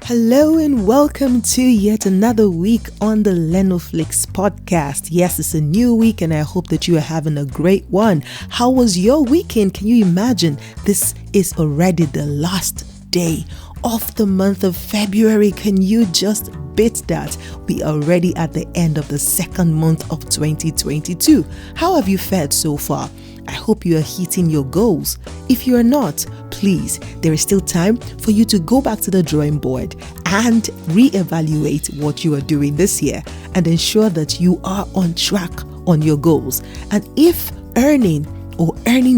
Hello and welcome to yet another week on the Learnoflix podcast. Yes, it's a new week and I hope that you are having a great one. How was your weekend? Can you imagine? This is already the last day of the month of February. Can you just beat that? We are already at the end of the second month of 2022. How have you fared so far? I hope you are hitting your goals. If you are not, please, there is still time for you to go back to the drawing board and reevaluate what you are doing this year and ensure that you are on track on your goals. And if earning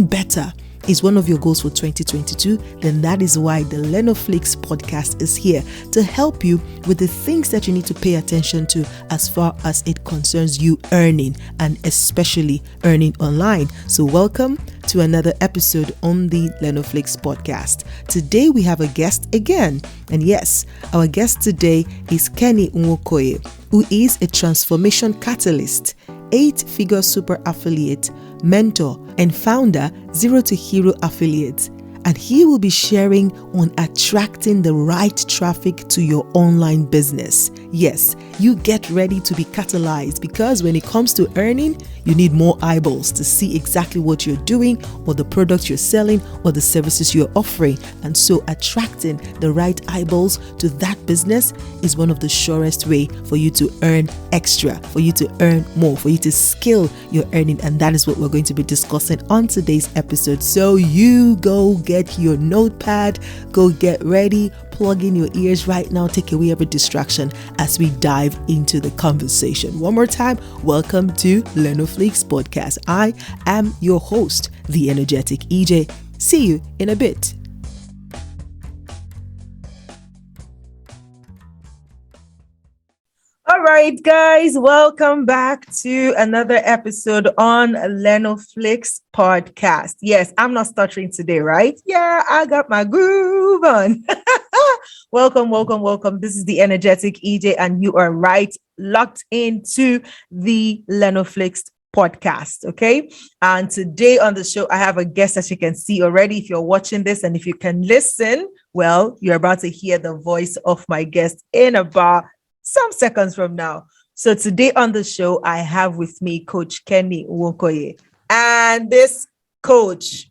better is one of your goals for 2022, then that is why the Learnoflix podcast is here to help you with the things that you need to pay attention to as far as it concerns you earning, and especially earning online. So welcome to another episode on the Learnoflix podcast. Today we have a guest again, and yes, our guest today is Kenny Nwokoye, who is a transformation catalyst, 8-figure super affiliate, mentor, and founder Zero to Hero affiliates, and he will be sharing on attracting the right traffic to your online business. Yes, you get ready to be catalyzed, because when it comes to earning, you need more eyeballs to see exactly what you're doing, or the products you're selling, or the services you're offering. And so attracting the right eyeballs to that business is one of the surest way for you to earn extra, for you to earn more, for you to scale your earning. And that is what we're going to be discussing on today's episode. So you go get your notepad, go get ready, plug in your ears right now, take away every distraction as we dive into the conversation. One more time, welcome to Learnoflix podcast. I am your host, the energetic EJ. See you in a bit. All right, guys, welcome back to another episode on Learnoflix podcast. Yes, I'm not stuttering today, right? Yeah, I got my groove on. Welcome. This is the energetic EJ, and you are right locked into the Learnoflix podcast. Okay. And today on the show, I have a guest, as you can see already. If you're watching this and if you can listen, well, you're about to hear the voice of my guest in about some seconds from now. So today on the show, I have with me Coach Kenny Nwokoye. And this coach,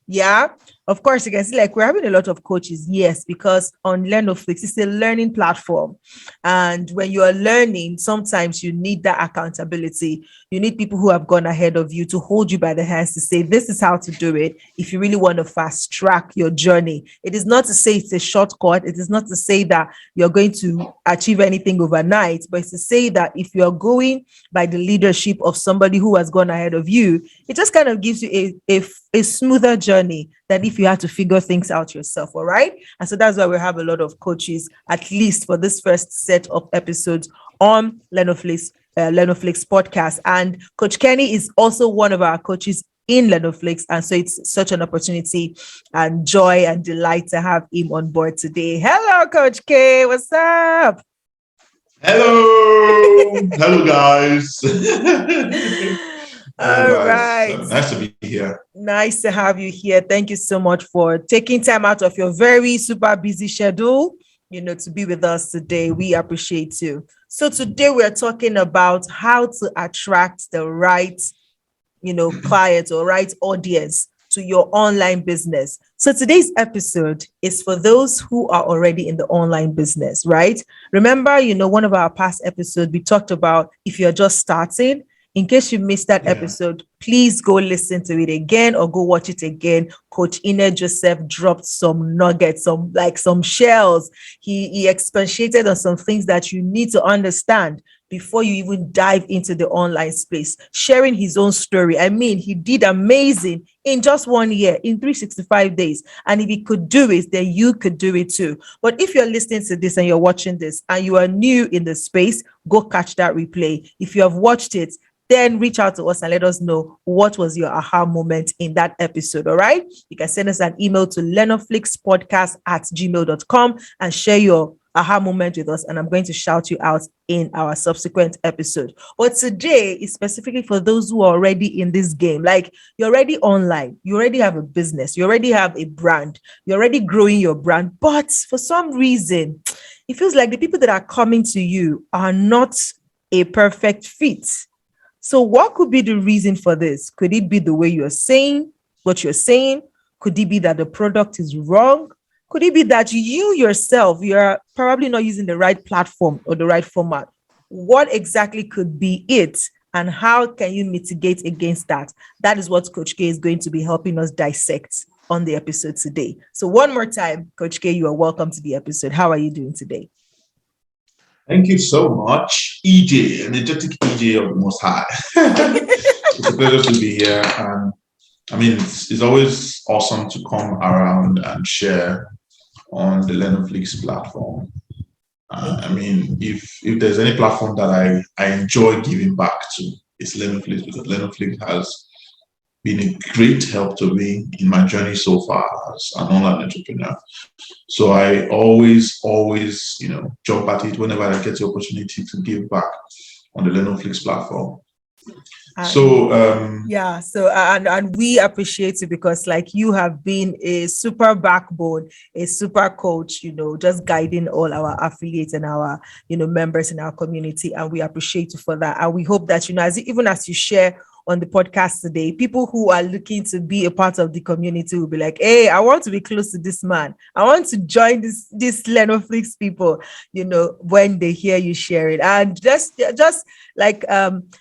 of course, you can see like we're having a lot of coaches, yes, because on Learnoflix, it's a learning platform. And when you are learning, sometimes you need that accountability. You need people who have gone ahead of you to hold you by the hands to say, this is how to do it. If you really want to fast track your journey, it is not to say it's a shortcut. It is not to say that you're going to achieve anything overnight, but it's to say that if you're going by the leadership of somebody who has gone ahead of you, it just kind of gives you a smoother journey than if you had to figure things out yourself. All right. And so that's why we have a lot of coaches, at least for this first set of episodes on Learnoflix podcast. And Coach Kenny is also one of our coaches in Learnoflix. And so it's such an opportunity and joy and delight to have him on board today. Hello, Coach K. What's up? Hello, guys. All right. Nice to be here. Nice to have you here. Thank you so much for taking time out of your very super busy schedule, to be with us today. We appreciate you. So today we're talking about how to attract the right, client or right audience to your online business. So today's episode is for those who are already in the online business, right? Remember, one of our past episodes, we talked about if you're just starting. In case you missed that episode, please go listen to it again or go watch it again. Coach Ine Joseph dropped some nuggets, some shells. He expatiated on some things that you need to understand before you even dive into the online space, sharing his own story. I mean, he did amazing in just 1 year, in 365 days. And if he could do it, then you could do it too. But if you're listening to this and you're watching this and you are new in the space, go catch that replay. If you have watched it, then reach out to us and let us know what was your aha moment in that episode. All right. You can send us an email to learnoflixpodcast@gmail.com and share your aha moment with us. And I'm going to shout you out in our subsequent episode. But today is specifically for those who are already in this game. Like you're already online, you already have a business, you already have a brand, you're already growing your brand. But for some reason, it feels like the people that are coming to you are not a perfect fit. So what could be the reason for this? Could it be the way you're saying what you're saying? Could it be that the product is wrong? Could it be that you yourself, you're probably not using the right platform or the right format? What exactly could be it? And how can you mitigate against that? That is what Coach K is going to be helping us dissect on the episode today. So one more time, Coach K, you are welcome to the episode. How are you doing today? Thank you so much, EJ, energetic EJ of the Most High. It's a pleasure to be here. And I mean, it's always awesome to come around and share on the Learnoflix platform. I mean, if there's any platform that I enjoy giving back to, it's Learnoflix, because Learnoflix has been a great help to me in my journey so far as an online entrepreneur. So I always, jump at it whenever I get the opportunity to give back on the Learnoflix platform. And we appreciate it because like you have been a super backbone, a super coach, just guiding all our affiliates and our, members in our community. And we appreciate you for that. And we hope that, even as you share on the podcast today, people who are looking to be a part of the community will be like, hey, I want to be close to this man. I want to join this Learnoflix people, when they hear you share it. And just like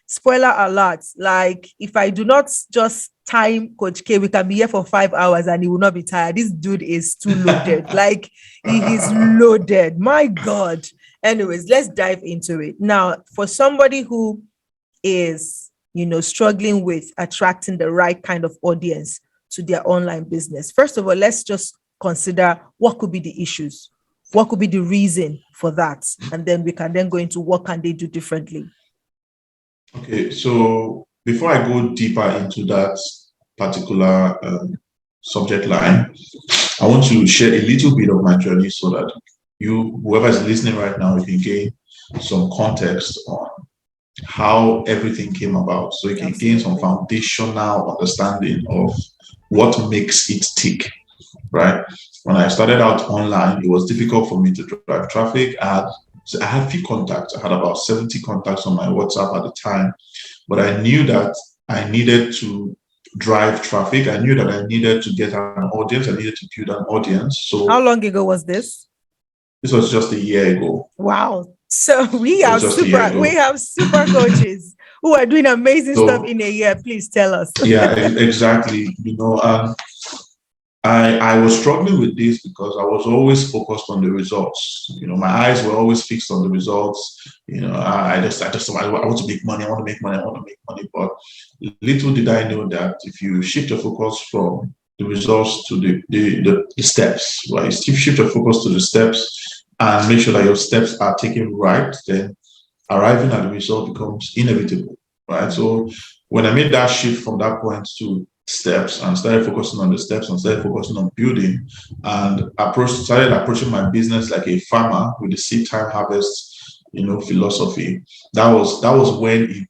spoiler alert, like if I do not just time Coach K, we can be here for 5 hours and he will not be tired. This dude is too loaded. Like he is loaded. My God. Anyways, let's dive into it. Now, for somebody who is struggling with attracting the right kind of audience to their online business. First of all, let's just consider what could be the issues. What could be the reason for that? And then we can then go into what can they do differently. Okay, so before I go deeper into that particular subject line, I want to share a little bit of my journey so that whoever is listening right now, you can gain some context on how everything came about, so you can gain some foundational understanding of what makes it tick, right? When I started out online, it was difficult for me to drive traffic. I had few contacts. I had about 70 contacts on my WhatsApp at the time, but I knew that I needed to drive traffic. I knew that I needed to get an audience. I needed to build an audience. So how long ago was this? This was just a year ago. Wow. So we have super coaches who are doing amazing stuff in a year. Please tell us. Yeah, exactly. I was struggling with this because I was always focused on the results. My eyes were always fixed on the results. I want to make money. I want to make money. But little did I know that if you shift your focus from the results to the steps, right? If you shift your focus to the steps and make sure that your steps are taken right, then arriving at the result becomes inevitable, right? So when I made that shift from that point to steps and started focusing on the steps and started focusing on building and started approaching my business like a farmer with the seed time harvest, philosophy, that was when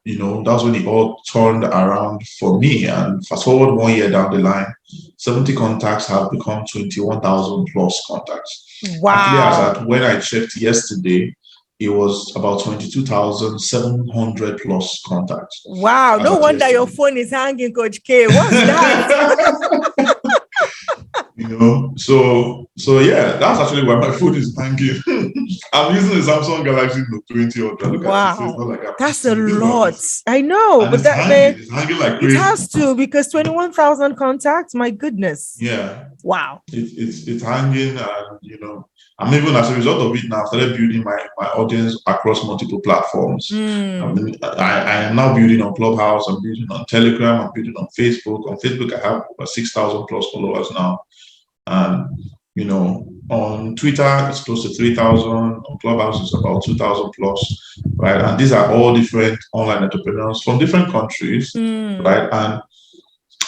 it all turned around for me. And fast forward 1 year down the line, 70 contacts have become 21,000 plus contacts. Wow. Actually, as when I checked yesterday, it was about 22,700 plus contacts. Wow. No wonder your phone is hanging, Coach K. What's that? So yeah, that's actually why my phone is hanging. I'm using the Samsung Galaxy Note 20 Ultra. Wow, that's a lot. I know, but it's hanging like crazy. It has to, because 21,000 contacts. My goodness. Yeah. Wow. It's hanging, and I'm even, as a result of it now, I've started building my audience across multiple platforms. I am now building on Clubhouse. I'm building on Telegram. I'm building on Facebook. On Facebook, I have about 6,000 plus followers now. And, on Twitter, it's close to 3,000. On Clubhouse, it's about 2,000 plus, right? And these are all different online entrepreneurs from different countries, right? And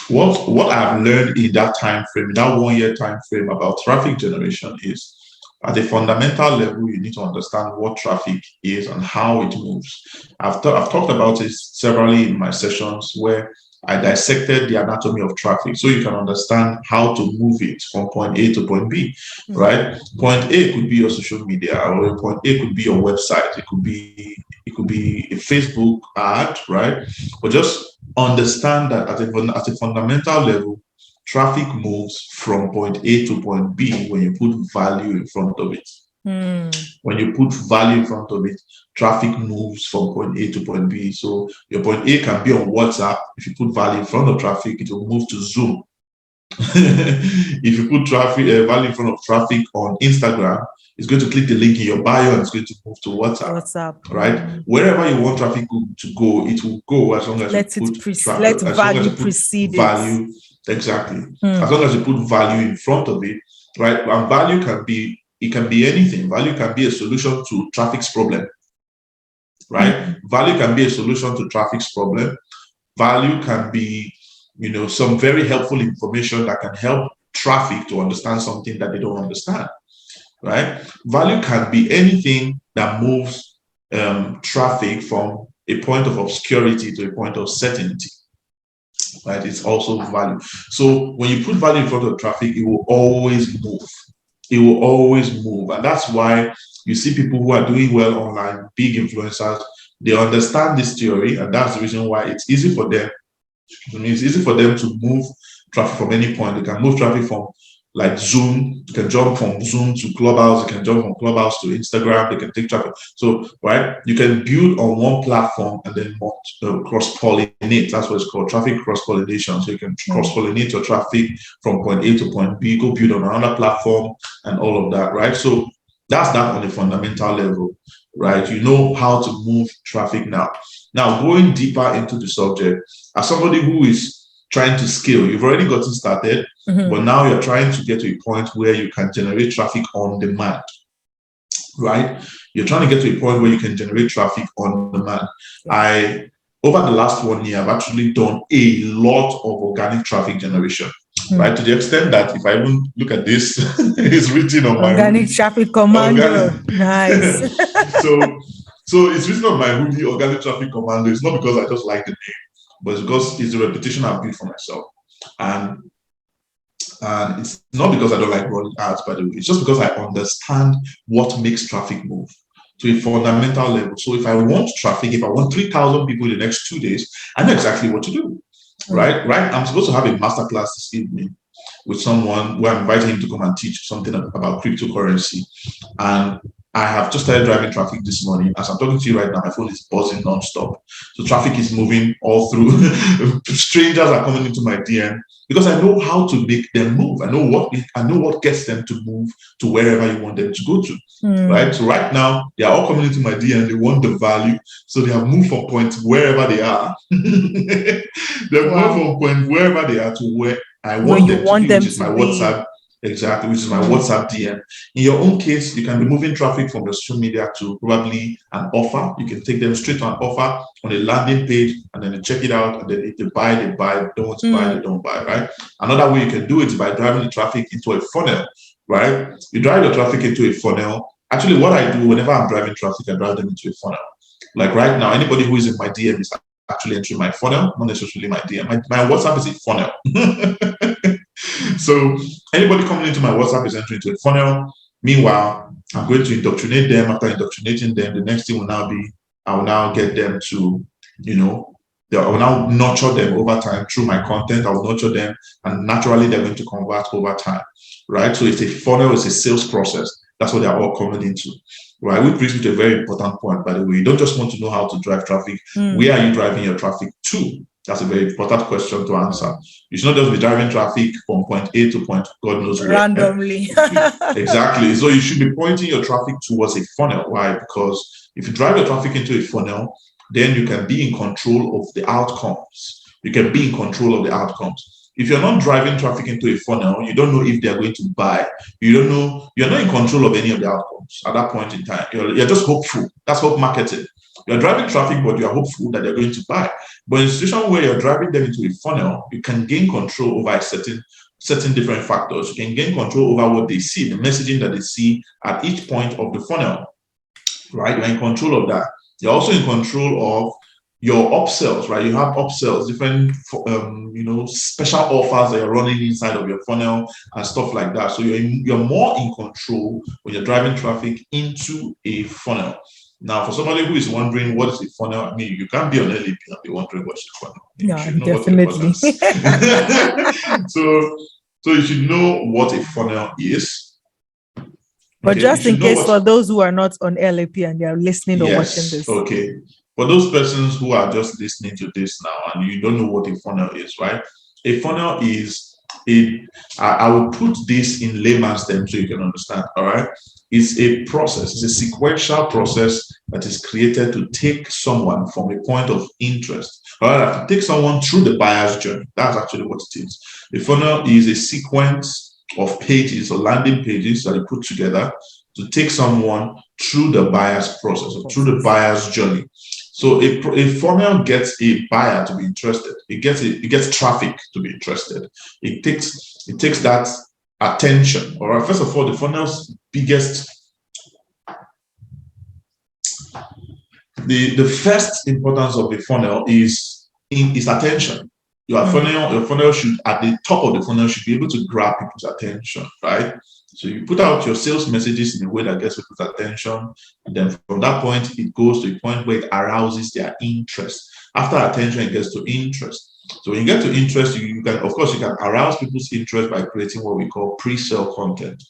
what I've learned in that time frame, in that 1 year time frame about traffic generation is At a fundamental level, you need to understand what traffic is and how it moves. I've talked about it severally in my sessions where I dissected the anatomy of traffic so you can understand how to move it from point A to point B, right? Point A could be your social media, or point A could be your website. It could be a Facebook ad, right? But just understand that at a fundamental level, traffic moves from point A to point B when you put value in front of it. When you put value in front of it, traffic moves from point A to point B. So your point A can be on WhatsApp. If you put value in front of traffic, it will move to Zoom. If you put value in front of traffic on Instagram, it's going to click the link in your bio and it's going to move to WhatsApp. Right? Wherever you want traffic to go, it will go as long as let you put let value precede value. Exactly. As long as you put value in front of it, right? And value can be anything. Value can be a solution to traffic's problem, right? Value can be a solution to traffic's problem. Value can be, some very helpful information that can help traffic to understand something that they don't understand, right? Value can be anything that moves traffic from a point of obscurity to a point of certainty. Right, it's also value. So when you put value in front of traffic, it will always move. It will always move. And that's why you see people who are doing well online, big influencers, they understand this theory. And that's the reason why it's easy for them. It's easy for them to move traffic from any point. They can move traffic from like Zoom, you can jump from Zoom to Clubhouse, you can jump from Clubhouse to Instagram, they can take traffic. So, right, you can build on one platform and then cross-pollinate. That's what it's called, traffic cross-pollination. So you can cross-pollinate your traffic from point A to point B, go build on another platform and all of that, right? So that's that on a fundamental level, right? You know how to move traffic now. Now, going deeper into the subject, as somebody who is trying to scale, you've already gotten started, but now you're trying to get to a point where you can generate traffic on demand, right? You're trying to get to a point where you can generate traffic on demand. Over the last 1 year, I've actually done a lot of organic traffic generation, right? To the extent that if I even look at this, it's written on my organic traffic commando. Nice. So it's written on my hoodie, organic traffic commando. It's not because I just like the name, but it's because it's the reputation I've built for myself. And it's not because I don't like running ads, by the way. It's just because I understand what makes traffic move to a fundamental level. So if I want traffic, if I want 3,000 people in the next 2 days, I know exactly what to do, right? I'm supposed to have a masterclass this evening with someone where I'm inviting him to come and teach something about cryptocurrency. And I have just started driving traffic this morning. As I'm talking to you right now, my phone is buzzing nonstop. So traffic is moving all through. Strangers are coming into my DM because I know how to make them move. I know what gets them to move to wherever you want them to go to. Right. So right now they are all coming into my DM. They want the value, so they have moved from point wherever they are. They've moved from point wherever they are to where I want them to be, which is my WhatsApp. Exactly, which is my WhatsApp DM. In your own case, you can be moving traffic from your social media to probably an offer. You can take them straight to an offer on a landing page, and then they check it out, and then if they buy, they buy. Don't want to buy, they don't buy, right? Another way you can do it is by driving the traffic into a funnel, right? You drive your traffic into a funnel. Actually, what I do whenever I'm driving traffic, I drive them into a funnel. Like right now, anybody who is in my DM is actually entering my funnel, not necessarily my DM. My WhatsApp is a funnel. So anybody coming into my WhatsApp is entering into a funnel. Meanwhile, I'm going to indoctrinate them. After indoctrinating them, the next thing will now be, I will now get them to, I will now nurture them over time through my content. I will nurture them, and naturally they're going to convert over time, right? So it's a funnel, it's a sales process. That's what they're all coming into, right? Which brings me to a very important point, by the way. You don't just want to know how to drive traffic. Where are you driving your traffic to? That's a very important question to answer. You should not just be driving traffic from point A to point God knows where. Randomly. Exactly. So you should be pointing your traffic towards a funnel. Why? Because if you drive your traffic into a funnel, then you can be in control of the outcomes. You can be in control of the outcomes. If you're not driving traffic into a funnel, you don't know if they're going to buy. You don't know, you're not in control of any of the outcomes at that point in time. You're just hopeful. That's hope marketing. You're driving traffic, but you're hopeful that they're going to buy. But in a situation where you're driving them into a funnel, you can gain control over a certain certain different factors, you can gain control over what they see, the messaging that they see at each point of the funnel, right? You're in control of that. You're also in control of your upsells, right? You have upsells, different, special offers that you're running inside of your funnel and stuff like that. So you're more in control when you're driving traffic into a funnel. Now, for somebody who is wondering what is a funnel, I mean, you can't be on LAP and be wondering what's a funnel. Yeah, definitely. So you should know what a funnel is. But just in case for those who are not on LAP and they are listening or watching this. Okay. For those persons who are just listening to this now and you don't know what a funnel is, right? A funnel is I will put this in layman's terms so you can understand, all right? It's a process, it's a sequential process that is created to take someone from a point of interest, all right, to take someone through the buyer's journey. That's actually what it is. A funnel is a sequence of pages or landing pages that you put together to take someone through the buyer's process or through the buyer's journey. So a funnel gets a buyer to be interested. It gets traffic to be interested. It takes that attention. All right. First of all, the funnel's biggest, the first importance of the funnel is attention. Your funnel should, at the top of the funnel, should be able to grab people's attention, right? So you put out your sales messages in a way that gets people's attention. And then from that point, it goes to a point where it arouses their interest. After attention, it gets to interest. So when you get to interest, you can arouse people's interest by creating what we call pre-sale content,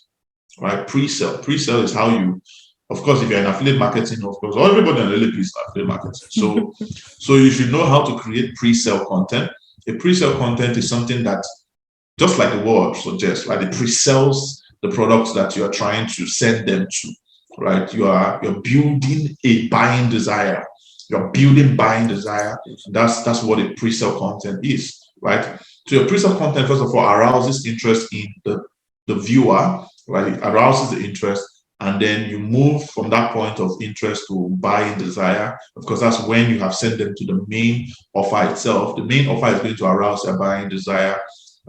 right? Pre-sale is how you, of course, if you're in affiliate marketing, of course, everybody on LAP is affiliate marketing. So you should know how to create pre-sale content. A pre-sale content is something that, just like the word suggests, right? It pre-sells the products that you are trying to send them to, right? You're building a buying desire. You're building buying desire. That's what a pre-sale content is, right? So your pre-sale content, first of all, arouses interest in the viewer, right? It arouses the interest, and then you move from that point of interest to buying desire. Of course, that's when you have sent them to the main offer itself. The main offer is going to arouse their buying desire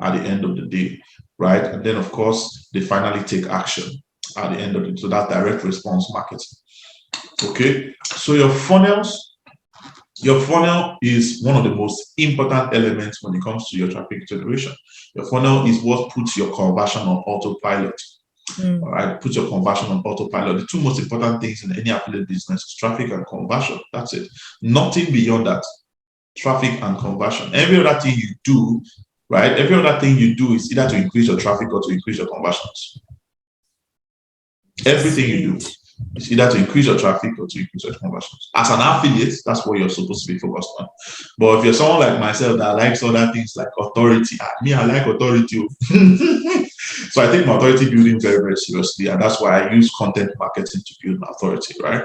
at the end of the day, right? And then, of course, they finally take action at the end of it. So that direct response marketing. Okay, so your funnel is one of the most important elements when it comes to your traffic generation. Your funnel is what puts your conversion on autopilot. All right, put your conversion on autopilot. The two most important things in any affiliate business is traffic and conversion. That's it. Nothing beyond that. Traffic and conversion. Every other thing you do, right? Every other thing you do is either to increase your traffic or to increase your conversions. Everything you do is either to increase your traffic or to increase your conversions. As an affiliate, that's what you're supposed to be focused on. But if you're someone like myself that likes other things like authority, I like authority. So I take my authority building very, very seriously. And that's why I use content marketing to build my authority, right?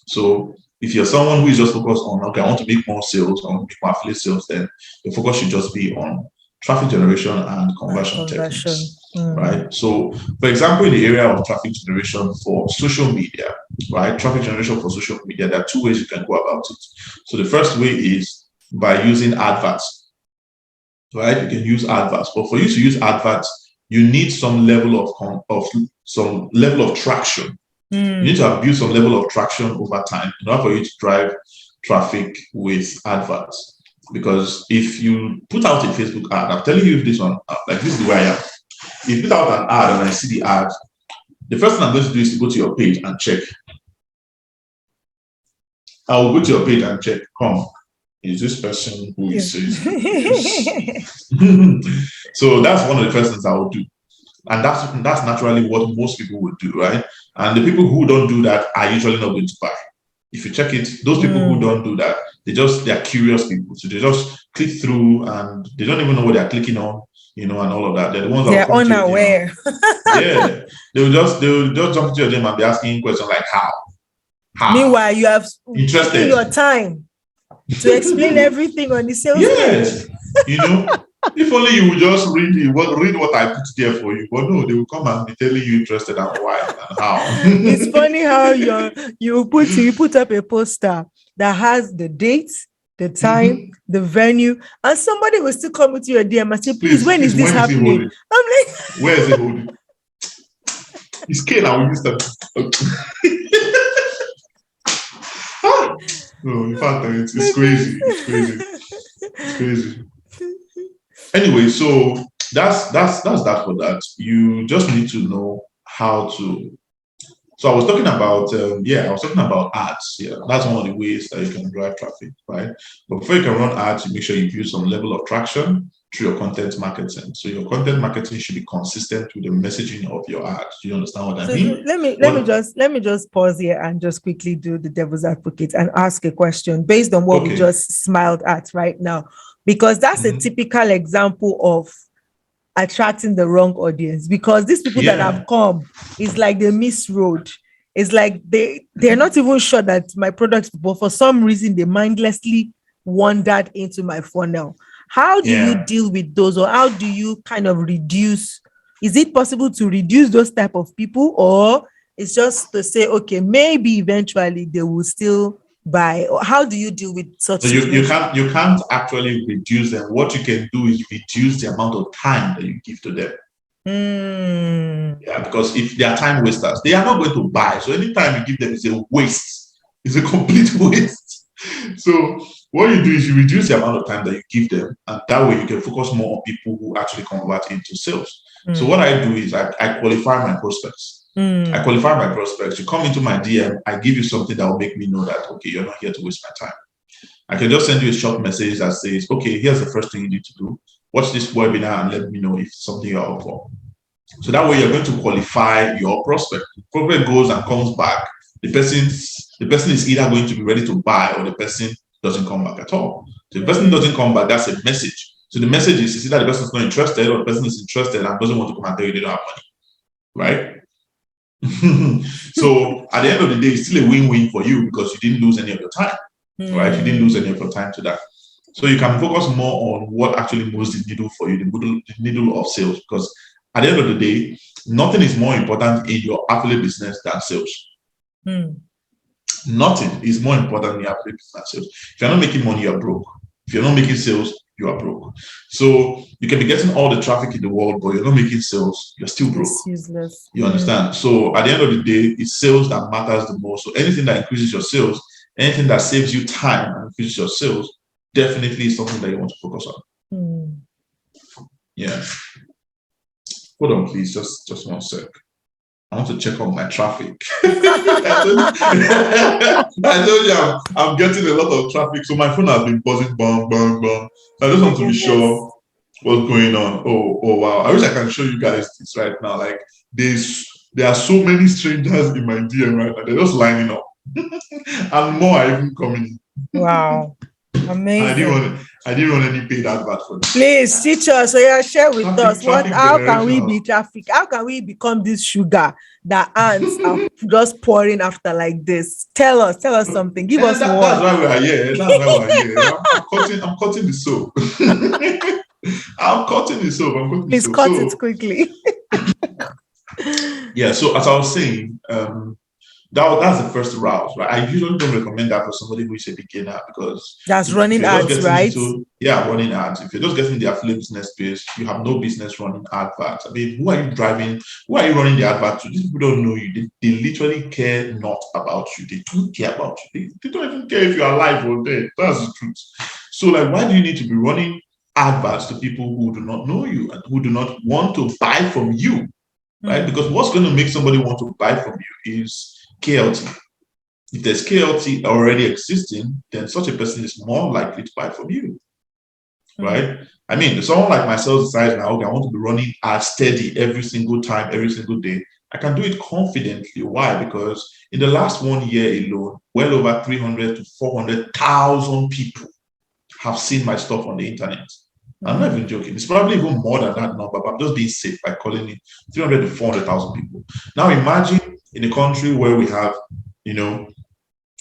So if you're someone who is just focused on, okay, I want to make more sales, I want to make more affiliate sales, then your focus should just be on traffic generation and conversion techniques, right? So, for example, in the area of traffic generation for social media, right? Traffic generation for social media, there are two ways you can go about it. So the first way is by using adverts, right? You can use adverts, but for you to use adverts, you need some level of traction. You need to have built some level of traction over time in order for you to drive traffic with adverts. Because if you put out a Facebook ad, I'm telling you this one, like this is the way I am. If you put out an ad and I see the ad, the first thing I'm going to do is to go to your page and check. I will go to your page and check, is this person who is saying this? So that's one of the first things I will do. And that's naturally what most people would do, right? And the people who don't do that are usually not going to buy. If you check it, those people who don't do that, they're curious people. So they just click through and they don't even know what they're clicking on, and all of that. They're the ones that they're unaware. Yeah. They'll just jump into your DM and be asking questions like how. Meanwhile, you have interested your time to explain everything on the sales page. If only you would just read what I put there for you. But no, they will come and be telling you interested and why and how. It's funny how you put up a poster that has the date, the time, the venue, and somebody will still come with your DM and say, please, when is this happening? I'm like, where is it holding? It's Kane, I will use that. No, in fact, it's crazy. It's crazy. Anyway, so that's that for that. You just need to know how to. So I was talking about ads. Yeah, that's one of the ways that you can drive traffic, right? But before you can run ads, you make sure you build some level of traction through your content marketing. So your content marketing should be consistent with the messaging of your ads. Do you understand what I mean? Let me just pause here and just quickly do the devil's advocate and ask a question based on what we just smiled at right now, because that's a typical example of attracting the wrong audience, because these people that have come is like they misroad. It's like they're not even sure that my product, but for some reason they mindlessly wandered into my funnel. How do you deal with those, or how do you kind of reduce? Is it possible to reduce those type of people, or it's just to say, okay, maybe eventually they will still buy? Or how do you deal with such situations? You can't actually reduce them. What you can do is reduce the amount of time that you give to them. Yeah, because if they are time wasters, they are not going to buy. So anytime you give them is a waste. It's a complete waste. So what you do is you reduce the amount of time that you give them, and that way you can focus more on people who actually convert into sales. So what I do is I qualify my prospects. I qualify my prospects. You come into my DM, I give you something that will make me know that, okay, you're not here to waste my time. I can just send you a short message that says, okay, here's the first thing you need to do. Watch this webinar and let me know if it's something you're up for. So that way you're going to qualify your prospect. The prospect goes and comes back. The person is either going to be ready to buy, or the person doesn't come back at all. So if the person doesn't come back, that's a message. So the message is either the person is not interested, or the person is interested and doesn't want to come and tell you they don't have money, right? So at the end of the day, it's still a win-win for you, because you didn't lose any of your time, right? You didn't lose any of your time to that. So you can focus more on what actually moves the needle for you, the needle of sales, because at the end of the day, nothing is more important in your affiliate business than sales. Nothing is more important in your affiliate business than sales. If you're not making money, you're broke. If you're not making sales, you are broke. So you can be getting all the traffic in the world, but you're not making sales, you're still broke. It's useless. You understand? So at the end of the day, it's sales that matters the most. So anything that increases your sales, anything that saves you time and increases your sales, definitely is something that you want to focus on. Yeah. Hold on, please. Just 1 sec. I want to check on my traffic. I told you I'm getting a lot of traffic, so my phone has been buzzing, bang, bang, bang. So I just want to be sure what's going on. Oh, wow. I wish I can show you guys this right now. Like, there are so many strangers in my DM right now. They're just lining up. And more are even coming in. Wow. Amazing. I didn't run any paid advert for this. Please teach us, or share with us how can we be traffic? How can we become this sugar that ants are just pouring after like this? Tell us something. Give us one. That's why we are here. I'm cutting the soap. I'm cutting the soap. Please cut it quickly. Yeah. So as I was saying, that's the first route, right? I usually don't recommend that for somebody who is a beginner, because that's running ads, right? Running ads. If you're just getting the affiliate business space, you have no business running adverts. I mean, who are you driving? Who are you running the advert to? These people don't know you. They literally care not about you. They don't care about you. They don't even care if you're alive or dead. That's the truth. So, like, why do you need to be running adverts to people who do not know you and who do not want to buy from you, right? Because what's going to make somebody want to buy from you is KLT. If there's KLT already existing, then such a person is more likely to buy from you, right? I mean, if someone like myself decides now, okay, I want to be running ads steady every single time, every single day, I can do it confidently. Why? Because in the last 1 year alone, well over 300 to 400,000 people have seen my stuff on the internet. I'm not even joking. It's probably even more than that number, but I'm just being safe by calling it 300 to 400,000 people. Now imagine in a country where we have,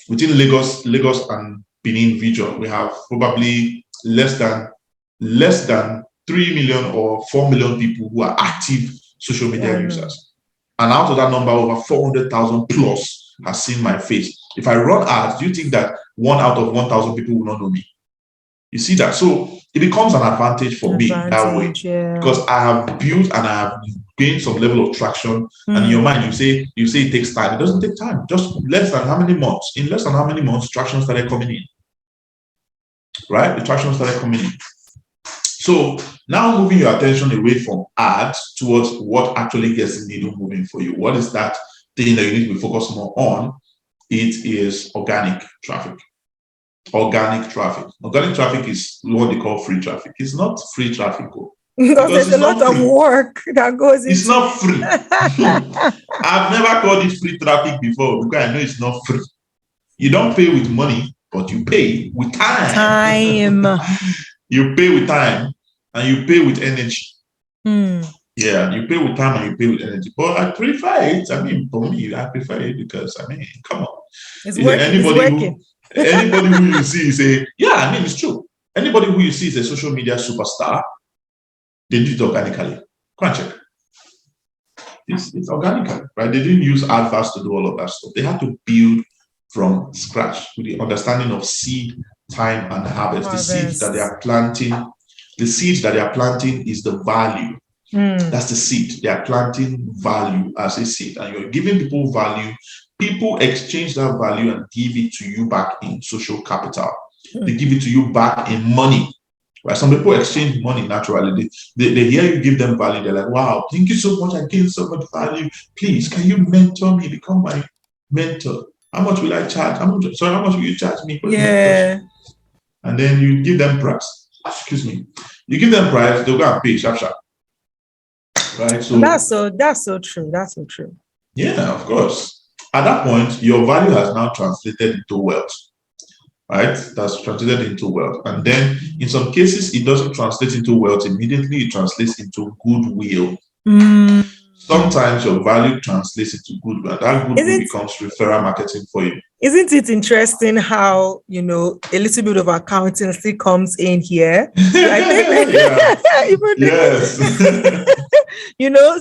within Lagos and Benin region, we have probably less than 3 million or 4 million people who are active social media users. And out of that number, over 400,000 plus has seen my face. If I run ads, do you think that 1 out of 1,000 people will not know me? You see that? So it becomes an advantage for me that way, because I have built and I have gained some level of traction. And in your mind, you say it takes time. It doesn't take time. Just less than how many months? In less than how many months, traction started coming in. Right? The traction started coming in. So now moving your attention away from ads towards what actually gets the needle moving for you. What is that thing that you need to be focused more on? It is organic traffic. Organic traffic. Organic traffic is what they call free traffic. It's not free traffic. Because there's a lot of work that goes into it. It's not free. I've never called it free traffic before because I know it's not free. You don't pay with money, but you pay with time. You pay with time and you pay with energy. Yeah, you pay with time and you pay with energy. But I prefer it. I mean, for me, I prefer it because, I mean, come on. It's working. Anybody who you see say, yeah, I mean, it's true. Anybody who you see is a social media superstar, they do it organically. Go and check. It's organically, right? They didn't use adverts to do all of that stuff. They had to build from scratch with the understanding of seed, time, and harvest. The seeds that they are planting, is the value. That's the seed. They are planting value as a seed, and you're giving people value. People exchange that value and give it to you back in social capital. They give it to you back in money. Right? Some people exchange money naturally. They hear you give them value. They're like, wow, thank you so much. I gained so much value. Please, can you mentor me? Become my mentor. How much will I charge? How much will you charge me for mentorship? And then you give them price. Excuse me. You give them price, they'll go and pay sharp. Right? So that's so true. That's so true. Yeah, of course. At that point, your value has now translated into wealth. Right? That's translated into wealth. And then in some cases, it doesn't translate into wealth immediately, it translates into goodwill. Sometimes your value translates into goodwill. That goodwill becomes referral marketing for you. Isn't it interesting how, a little bit of accounting still comes in here? I think yes.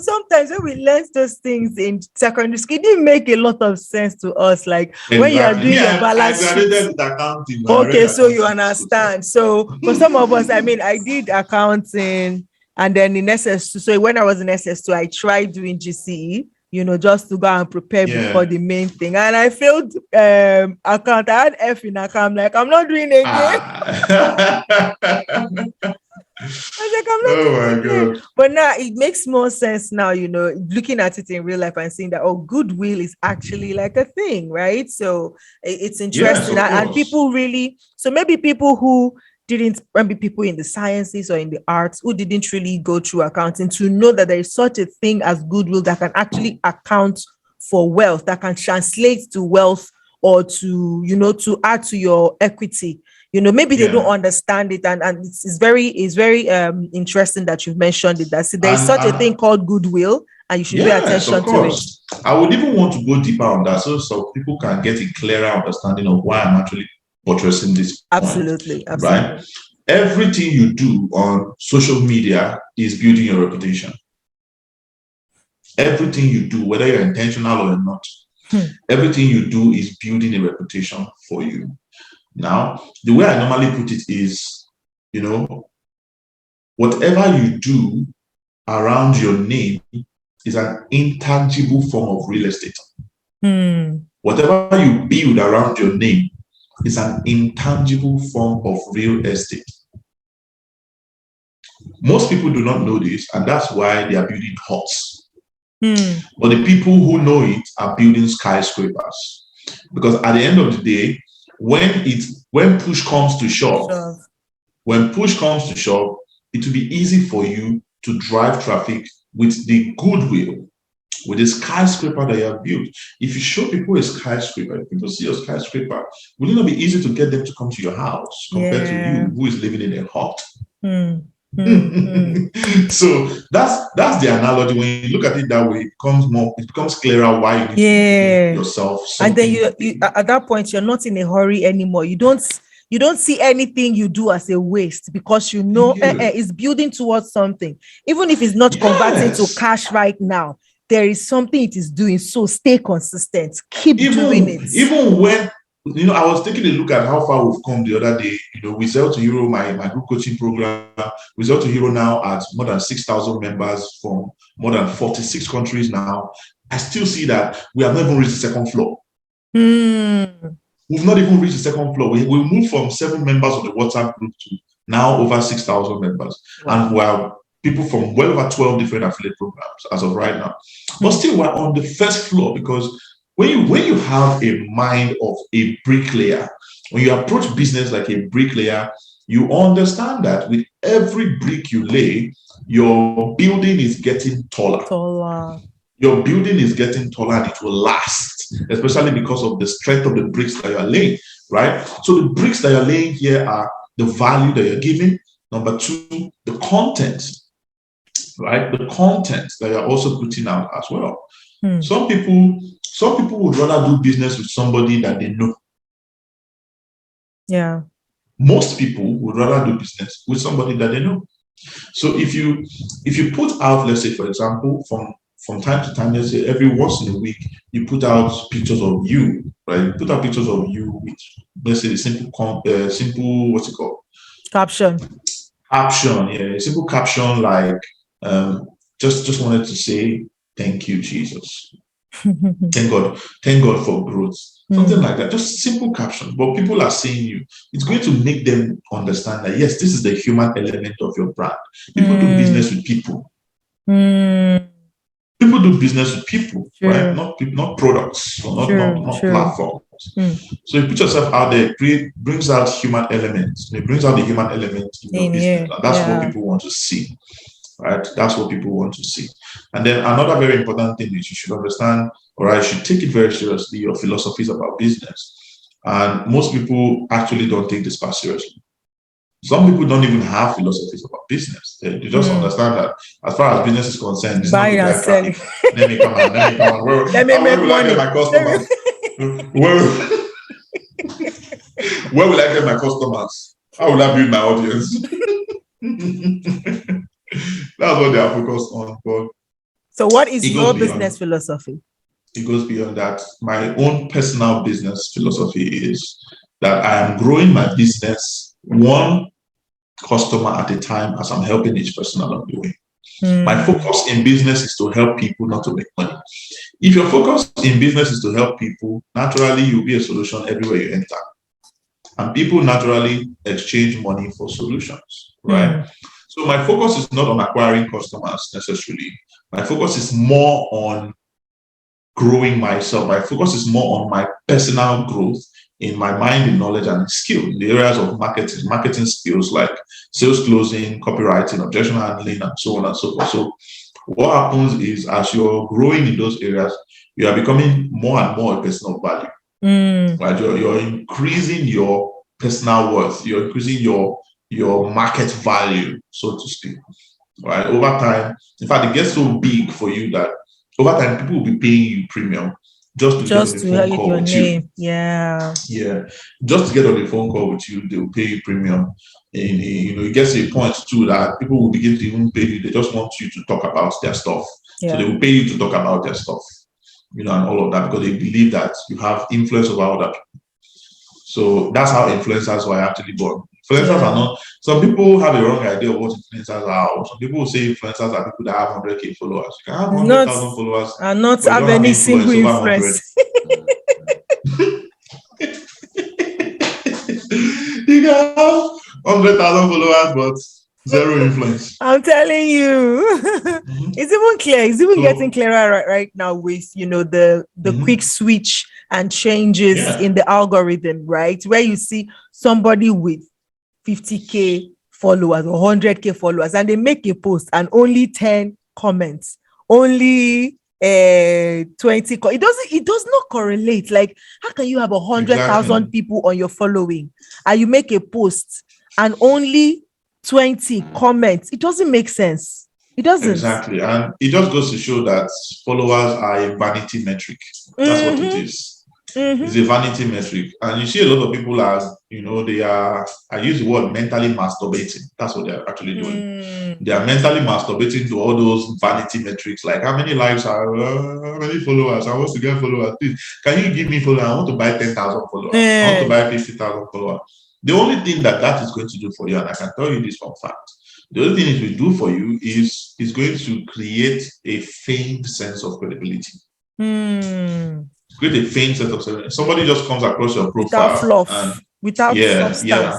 Sometimes when we learn those things in secondary school, it didn't make a lot of sense to us. Like exactly. When you are doing your balance sheet. Okay, so you understand. So for some of us, I mean, I did accounting, and then in SS2. So when I was in SS2, I tried doing GCE. Just to go and prepare before the main thing. And I failed account. I had F in account. I'm like, I'm not doing it again. I was like, I'm not doing it again. But now it makes more sense now, looking at it in real life and seeing that, goodwill is actually like a thing, right? So it's interesting. Yes, and people really, so maybe people who didn't, maybe people in the sciences or in the arts who didn't really go through accounting to know that there is such a thing as goodwill that can actually account for wealth, that can translate to wealth or to, to add to your equity. Maybe they don't understand it. And it's very interesting that you've mentioned it. That there's such a thing called goodwill and you should pay attention to it. I would even want to go deeper on that so people can get a clearer understanding of why I'm actually buttressing this absolutely point, right? Everything you do on social media is building your reputation. Everything you do, whether you're intentional or not, everything you do is building a reputation for you. Now, the way I normally put it is, whatever you do around your name is an intangible form of real estate. Whatever you build around your name is an intangible form of real estate. Most people do not know this, and that's why they are building huts. But the people who know it are building skyscrapers. Because at the end of the day, when push comes to shove, it will be easy for you to drive traffic with the goodwill, with the skyscraper that you have built. If you show people a skyscraper, if people see a skyscraper, will it not be easy to get them to come to your house compared to you who is living in a hut? So that's the analogy. When you look at it that way, it becomes clearer why you need to yourself something. And then you at that point, you're not in a hurry anymore. You don't see anything you do as a waste because it's building towards something. Even if it's not converting to cash right now, there is something it is doing. So stay consistent. Keep doing it. Even when I was taking a look at how far we've come the other day. We sell to Hero, my group coaching program. We sell to Hero now at more than 6,000 members from more than 46 countries now. I still see that we have not even reached the second floor. We've not even reached the second floor. We moved from 7 members of the WhatsApp group to now over 6,000 members. Wow. And we're people from well over 12 different affiliate programs as of right now. But still, we're on the first floor because when you have a mind of a bricklayer, when you approach business like a bricklayer, you understand that with every brick you lay, your building is getting taller. Your building is getting taller and it will last, especially because of the strength of the bricks that you are laying, right? So the bricks that you're laying here are the value that you're giving. Number 2, the content, right? The content that you're also putting out as well. Some people would rather do business with somebody that they know. Yeah. Most people would rather do business with somebody that they know. So if you put out, let's say, for example, from time to time, let's say every once in a week, you put out pictures of you, right? You put out pictures of you with, let's say, the simple, what's it called? Caption, yeah. A simple caption like, just wanted to say, thank you, Jesus. Thank God for growth. Something like that. Just simple caption. But people are seeing you. It's going to make them understand that, yes, this is the human element of your brand. People do business with people. People do business with people, right? Not products or not platforms. So you put yourself out there, brings out human elements. It brings out the human element in your business. And that's what people want to see. Right? That's what people want to see. And then another very important thing is you should understand, or you should take it very seriously, your philosophies about business. And most people actually don't take this part seriously. Some people don't even have philosophies about business. They just understand that as far as business is concerned, it's buy and sell. Let me come on. Let me make money. My customers? Where will I get my customers? How will I build my audience? That's what they are focused on. But so what is your business philosophy? It goes beyond that. My own personal business philosophy is that I am growing my business one customer at a time as I'm helping each person along the way. My focus in business is to help people, not to make money. If your focus in business is to help people, naturally you'll be a solution everywhere you enter. And people naturally exchange money for solutions, right? So my focus is not on acquiring customers necessarily. My focus is more on growing myself. My focus is more on my personal growth in my mind, in knowledge, and skill in the areas of marketing skills like sales closing, copywriting, objection handling, and so on and so forth. So what happens is as you're growing in those areas, you are becoming more and more a person of value. Right? You're increasing your personal worth. You're increasing your market value, so to speak. Right? Over time, in fact, it gets so big for you that over time people will be paying you premium just to get on the phone call with you. Yeah. Just to get on the phone call with you, they will pay you premium. And it gets to a point too that people will begin to even pay you. They just want you to talk about their stuff. So they will pay you to talk about their stuff, and all of that, because they believe that you have influence over other people. So that's how influencers were actually born. Influencers are not, some people have a wrong idea of what influencers are. Some people will say influencers are people that have 100K followers. You can have 100,000 followers and not have any single influence. You can have 100,000 followers, but zero influence. I'm telling you. It's even clear. It's even getting clearer right now with, the quick switch and changes in the algorithm, right? Where you see somebody with 50K followers or 100K followers and they make a post and only 10 comments, only 20. It does not correlate. Like, how can you have 100,000 people on your following and you make a post and only 20 comments? It doesn't make sense. It doesn't. Exactly. And it just goes to show that followers are a vanity metric. That's what it is. It's a vanity metric. And you see a lot of people as, I use the word mentally masturbating. That's what they're actually doing. They are mentally masturbating to all those vanity metrics, like how many likes how many followers, I want to get followers. Please, can you give me followers? I want to buy 10,000 followers. I want to buy 50,000 followers. The only thing that is going to do for you, and I can tell you this from fact, the only thing it will do for you is going to create a faint sense of credibility. Create a faint sense of credibility. Somebody just comes across your profile without fluff, without substance. Yeah,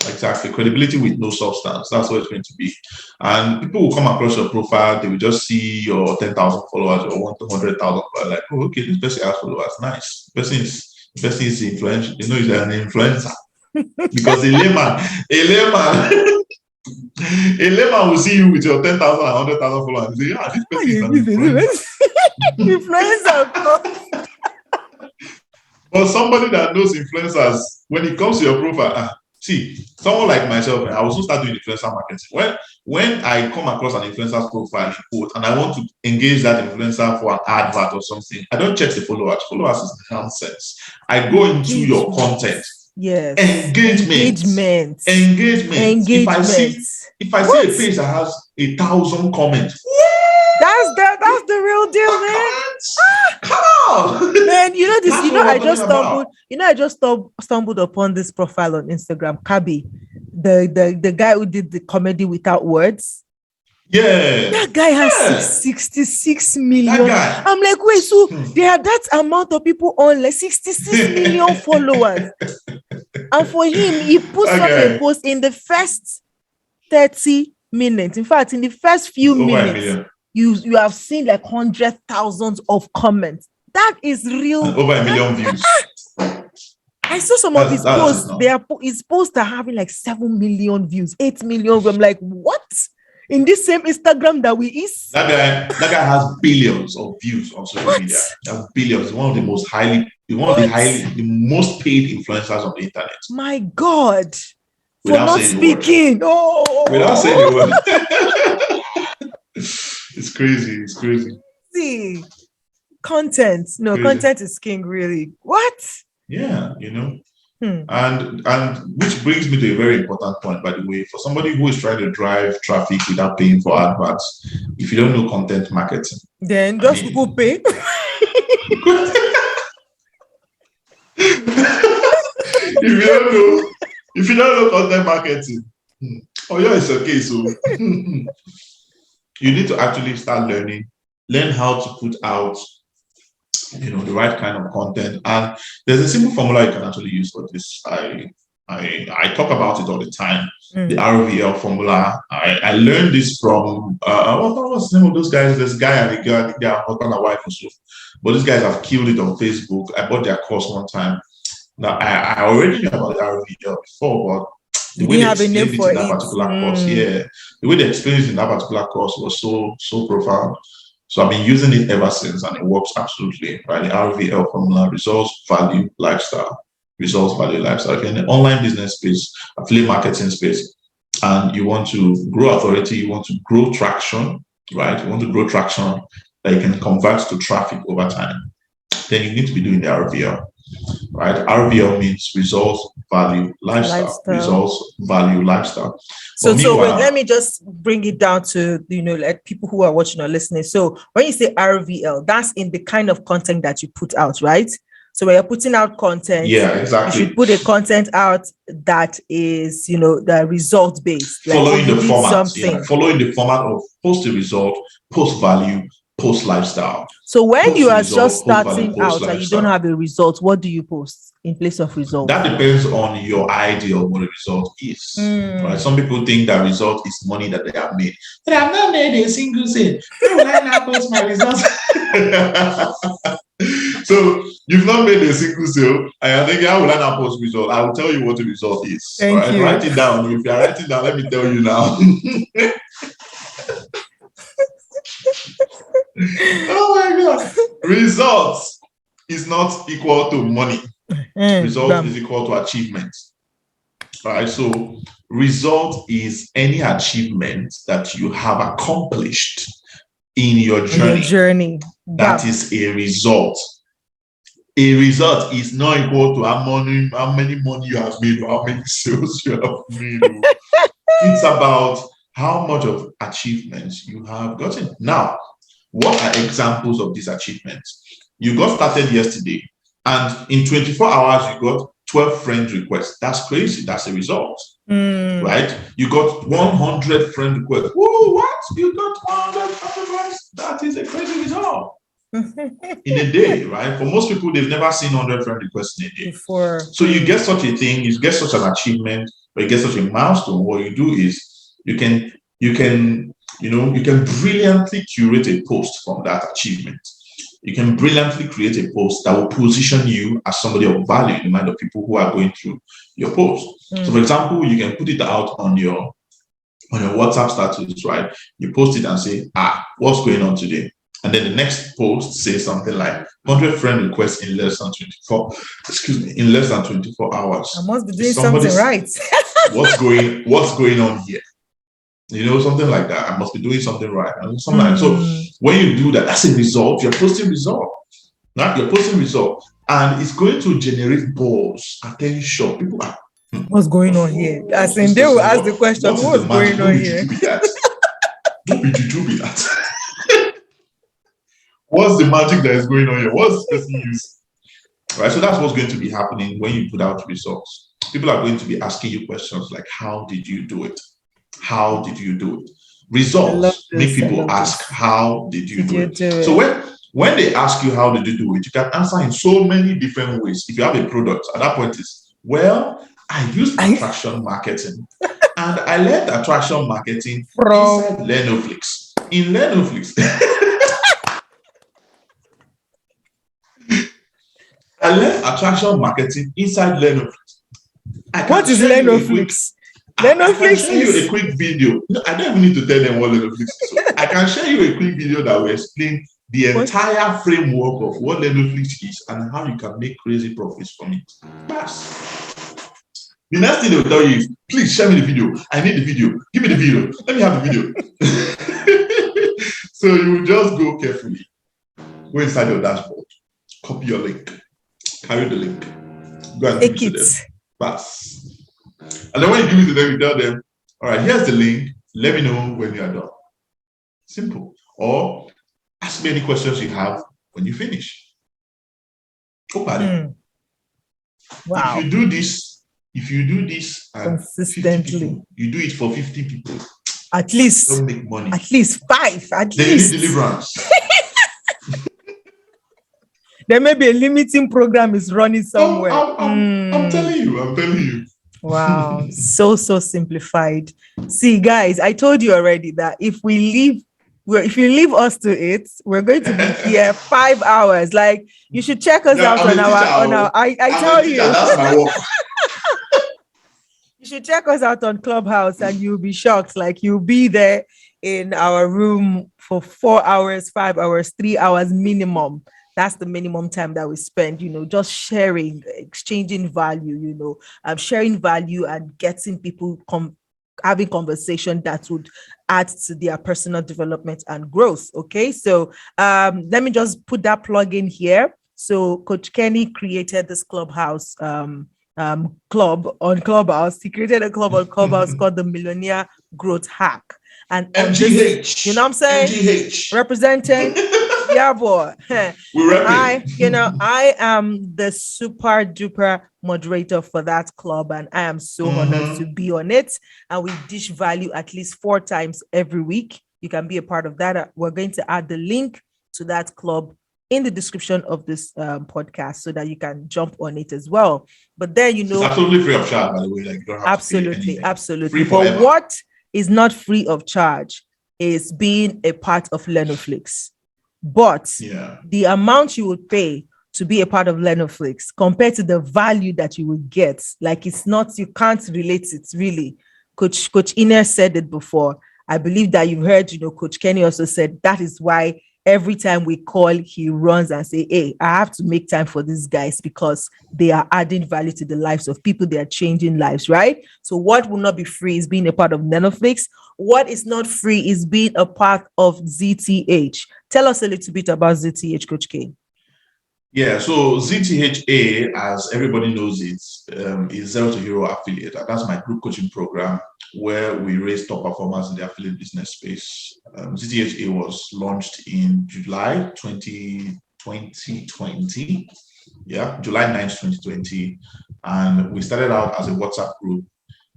exactly. Credibility with no substance. That's what it's going to be. And people will come across your profile. They will just see your 10,000 followers or 100,000 followers. Like, oh, okay, this person has followers. Nice. This person is influential. He's an influencer. Because a layman will see you with your 10,000 and 100,000 followers and say, yeah, this person is an influencer. But somebody that knows influencers, when it comes to your profile, see, someone like myself, I will soon start doing influencer marketing. When I come across an influencer's profile and I want to engage that influencer for an advert or something, I don't check the followers. Followers is nonsense. I go into your content. Yes. Engagement. If I see a page that has 1,000 comments, that's the real deal, man. Come on, man. I just stumbled upon this profile on Instagram. Kabi, the guy who did the comedy without words. Yeah, that guy has 66 million. I'm like, wait, so there are that amount of people on like 66 million followers, and for him, he puts up a post in the first 30 minutes. In fact, in the first few minutes, you have seen like 100,000 of comments. That is real. And over 1 million views. I saw some of his posts. His posts are having like 7 million views, 8 million. I'm like, what? In this same Instagram that we use? That guy has billions of views on social media. That's billions. He's one of the most the most paid influencers on the internet. My God. Without for not speaking. Without saying a word. It's crazy. See, content. No, crazy. Content is king, really. What? Yeah, And which brings me to a very important point, by the way, for somebody who is trying to drive traffic without paying for adverts. If you don't know content marketing, then just go pay. If you don't know content marketing, it's okay. So you need to actually start learn how to put out the right kind of content. And there's a simple formula you can actually use for this. I talk about it all the time. The RVL formula. I learned this from what was the name of those guys? This guy and a girl, they are husband and wife or so. But these guys have killed it on Facebook. I bought their course one time. Now I already knew about the RVL before, but the way they explained it in that particular course, the way they explained it in that particular course was so profound. So I've been using it ever since, and it works absolutely. Right, the RVL formula: results, value, lifestyle. Results, value, lifestyle. If you're in the online business space, affiliate marketing space, and you want to grow authority, you want to grow traction, right? You want to grow traction that you can convert to traffic over time. Then you need to be doing the RVL. Right? RVL means results, value, lifestyle. Results, value, lifestyle. So wait, let me just bring it down to, like people who are watching or listening. So when you say RVL, that's in the kind of content that you put out, right? So when you're putting out content, exactly. You should put a content out that is, the result based. Like following the format. Following the format of post the result, post value, post lifestyle. So when you are just starting out and you don't have a result, what do you post in place of result? That depends on your idea of what a result is. Right? Some people think that result is money that they have made. But I've not made a single sale. Where will I now post my results? So you've not made a single sale, and I think how will I now post result? I will tell you what the result is. Thank you. Write it down. If you are writing down, let me tell you now. Oh my God. Results is not equal to money. Result is equal to achievement. All right. So result is any achievement that you have accomplished in your journey. That is a result. A result is not equal to how many money you have made or how many sales you have made. It's about how much of achievements you have gotten. Now, what are examples of these achievements? You got started yesterday, and in 24 hours, you got 12 friend requests. That's crazy. That's a result, right? You got 100 friend requests. Whoa, what? You got 100 friend requests? That is a crazy result. In a day, right? For most people, they've never seen 100 friend requests in a day before. So you get such a thing, you get such an achievement, or you get such a milestone. What you do is you can brilliantly curate a post from that achievement. You can brilliantly create a post that will position you as somebody of value in the mind of people who are going through your post. So, for example, you can put it out on your WhatsApp status, right? You post it and say, what's going on today? And then the next post says something like 100 friend requests in less than 24 hours. I must be doing something right. what's going on here? Something like that. I must be doing something right. So when you do that, that's a result. You're posting result. Right? You're posting result. And it's going to generate buzz, attention. People are, what's going on here? As in, they will ask the question, what's going on here? Don't be that. What's the magic that is going on here? What's this person using? Right. So that's what's going to be happening when you put out results. People are going to be asking you questions like, how did you do it? How did you do it? Results make people ask, how did you do it? So when they ask you, how did you do it? You can answer in so many different ways. If you have a product, at that point it's, I used attraction marketing. And I learned attraction marketing inside Learnoflix. In Learnoflix. I learned attraction marketing inside Learnoflix. What is Learnoflix? I can show you a quick video. No, I don't even need to tell them what Learnoflix is. So I can show you a quick video that will explain the entire framework of what Learnoflix is and how you can make crazy profits from it. Yes. The next thing they will tell you is, please share me the video. I need the video. Give me the video. Let me have the video. So you will just go carefully. Go inside your dashboard. Copy your link. Carry the link. Go and give it to them. Pass. And then when you give it to them, you tell them, all right, here's the link. Let me know when you are done. Simple. Or ask me any questions you have when you finish. Wow. If you do this consistently, people, you do it for 50 people. At least. Don't make money. At least 5. They need deliverance. There may be a limiting program is running somewhere. I'm telling you. Wow. so simplified. See, guys, I told you already that if you leave us to it, we're going to be here 5 hours. Like, you should check us out on our I tell you. That's my work. You should check us out on Clubhouse and you'll be shocked. Like, you'll be there in our room for 4 hours, 5 hours, 3 hours minimum. That's the minimum time that we spend, just sharing, exchanging value, sharing value and getting people having conversation that would add to their personal development and growth. Okay, so let me just put that plug in here. So Coach Kenny created this Clubhouse club on Clubhouse. He created a club on Clubhouse called the Millionaire Growth Hack. And MGH, you know what I'm saying? MGH. Representing. Yeah, boy. I am the super duper moderator for that club, and I am so honored to be on it. And we dish value at least 4 times every week. You can be a part of that. We're going to add the link to that club in the description of this podcast so that you can jump on it as well. But then, it's absolutely free of charge, by the way. Like, you don't have absolutely. Free forever. But what is not free of charge is being a part of Learnoflix. But the amount you would pay to be a part of Learnoflix compared to the value that you would get, like, it's not, you can't relate it really. Coach Ines said it before. I believe that you've heard, Coach Kenny also said that is why every time we call, he runs and say, hey, I have to make time for these guys because they are adding value to the lives of people. They are changing lives, right? So what will not be free is being a part of Learnoflix. What is not free is being a part of ZTH. Tell us a little bit about ZTH, Coach K. Yeah, so ZTHA, as everybody knows it, is Zero to Hero Affiliate. And that's my group coaching program where we raise top performers in the affiliate business space. ZTHA was launched in July 2020. Yeah, July 9th, 2020. And we started out as a WhatsApp group.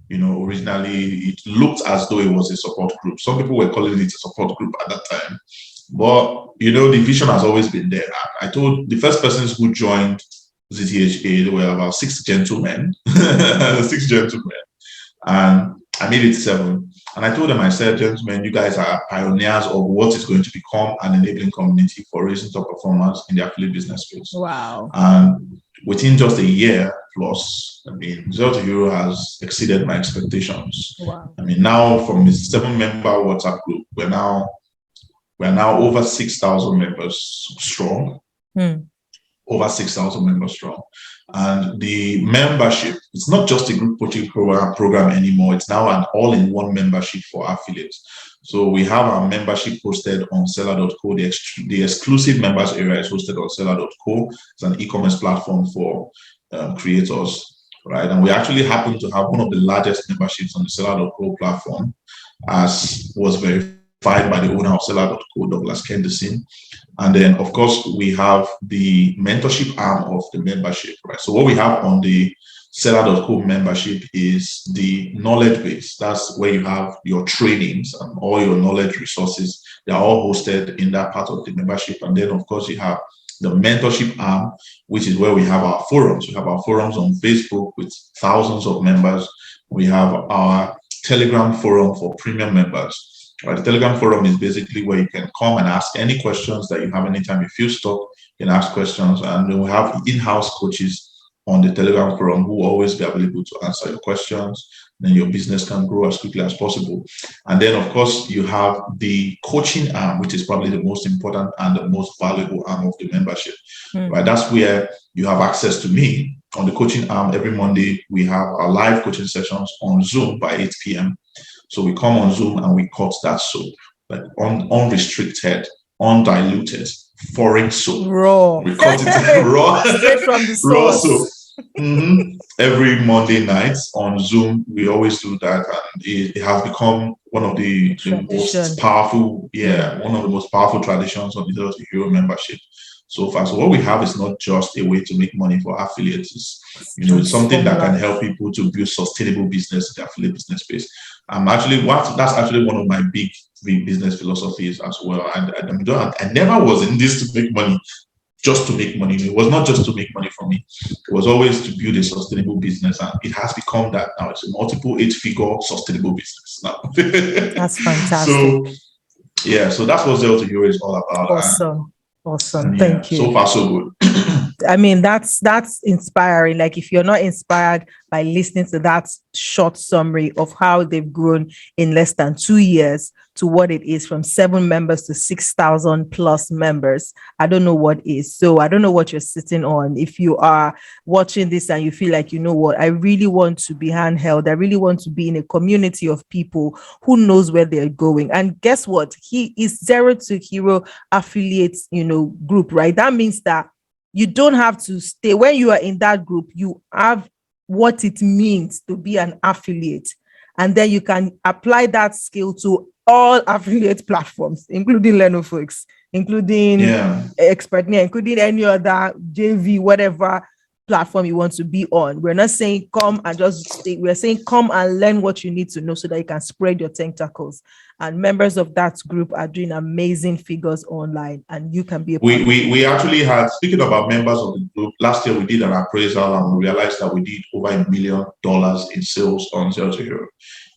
Originally it looked as though it was a support group. Some people were calling it a support group at that time. But the vision has always been there. I told the first persons who joined ZTHA, there were about six gentlemen, six gentlemen, and I made it seven. And I told them, I said, gentlemen, you guys are pioneers of what is going to become an enabling community for raising top performers in the affiliate business space. Wow. And within just a year plus, Zero to Hero has exceeded my expectations. Wow. Now from a 7-member WhatsApp group, we're now over 6,000 members strong. Over 6,000 members strong. And the membership, it's not just a group coaching program anymore. It's now an all-in-one membership for affiliates. So we have our membership hosted on seller.co. The exclusive members area is hosted on seller.co. It's an e-commerce platform for creators, right? And we actually happen to have one of the largest memberships on the seller.co platform, as was verified by the owner of seller.co, Douglas Kendison. And then, of course, we have the mentorship arm of the membership, right? So what we have on the seller.co membership is the knowledge base. That's where you have your trainings and all your knowledge resources. They're all hosted in that part of the membership. And then, of course, you have the mentorship arm, which is where we have our forums. We have our forums on Facebook with thousands of members. We have our Telegram forum for premium members. Right, the Telegram forum is basically where you can come and ask any questions that you have anytime you feel stuck. You can ask questions, and we have in-house coaches on the Telegram forum who will always be available to answer your questions. Then your business can grow as quickly as possible. And then, of course, you have the coaching arm, which is probably the most important and the most valuable arm of the membership. Right, that's where you have access to me. On the coaching arm, every Monday, we have our live coaching sessions on Zoom by 8 p.m. So we come on Zoom and we cut that soap, like unrestricted, undiluted, foreign soap. Raw. We cut it raw, straight from the raw source. soap. Every Monday night on Zoom, we always do that, and it has become one of the most powerful, one of the most powerful traditions of the Zero to Hero membership so far. So what we have is not just a way to make money for affiliates. It's something that can help people to build sustainable business in the affiliate business space. That's actually one of my big business philosophies as well. I never was in this to make money, just to make money. It was not just to make money for me. It was always to build a sustainable business, and it has become that now. It's a multiple 8-figure sustainable business now. That's fantastic. So that's what Zero to Hero is all about. Awesome. Thank you. So far, so good. That's inspiring. Like, if you're not inspired by listening to that short summary of how they've grown in less than 2 years to what it is, from 7 members to 6,000 plus members, I don't know what is. So I don't know what you're sitting on. If you are watching this and you feel like, you know what, I really want to be handheld. I really want to be in a community of people who knows where they're going. And guess what? He is Zero to Hero affiliates, group, right? That means that you don't have to stay. When you are in that group, you have what it means to be an affiliate. And then you can apply that skill to all affiliate platforms, including Learnoflix, including Expertnia, including any other JV, whatever platform you want to be on. We're not saying come and just stay. We're saying come and learn what you need to know so that you can spread your tentacles. And members of that group are doing amazing figures online, and you can be a part. We actually had, speaking about members of the group, last year we did an appraisal and we realized that we did over $1 million in sales on Zero to Hero.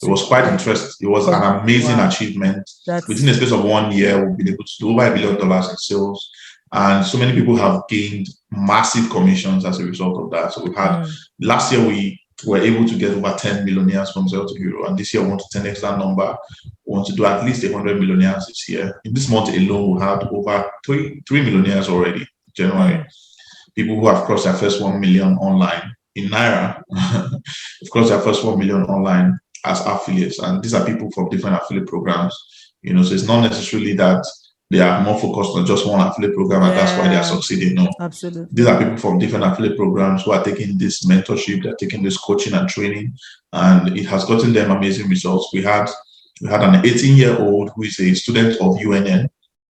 It was quite interesting. It was an amazing achievement. Within the space of 1 year, we've been able to do over $1 billion in sales. And so many people have gained massive commissions as a result of that. So we had, last year we were able to get over 10 millionaires from Zero to Hero. And this year we want to 10x that number. We want to do at least 100 millionaires this year. In this month alone, we had over 3 millionaires already, January. People who have crossed their first 1 million online in Naira. Of course, their first 1 million online as affiliates. And these are people from different affiliate programs. So it's not necessarily that they are more focused on just one affiliate program, and that's why they are succeeding. No, absolutely. These are people from different affiliate programs who are taking this mentorship, they're taking this coaching and training, and it has gotten them amazing results. We had an 18-year-old who is a student of UNN,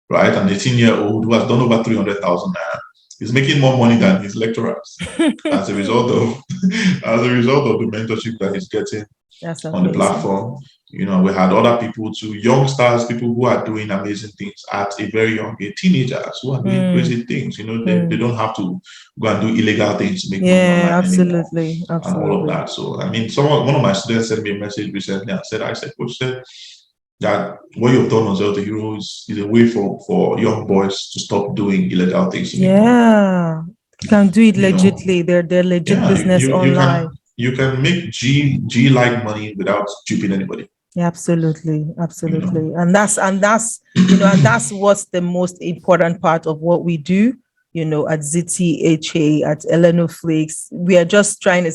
right? An 18-year-old who has done over 300,000 naira. He's making more money than his lecturers as a result of the mentorship that he's getting on the platform. We had other people too, youngsters, people who are doing amazing things at a very young age, teenagers who are doing crazy things. They don't have to go and do illegal things to make money online anymore, and all of that. So, I mean, one of my students sent me a message recently and said, Coach said that what you've done on Zero to Hero is a way for young boys to stop doing illegal things. You can do it legitly. They're legit business online. You can make G like money without duping anybody. Yeah, absolutely. And that's and that's what's the most important part of what we do. At ZTHA, at Learnoflix, we are just trying to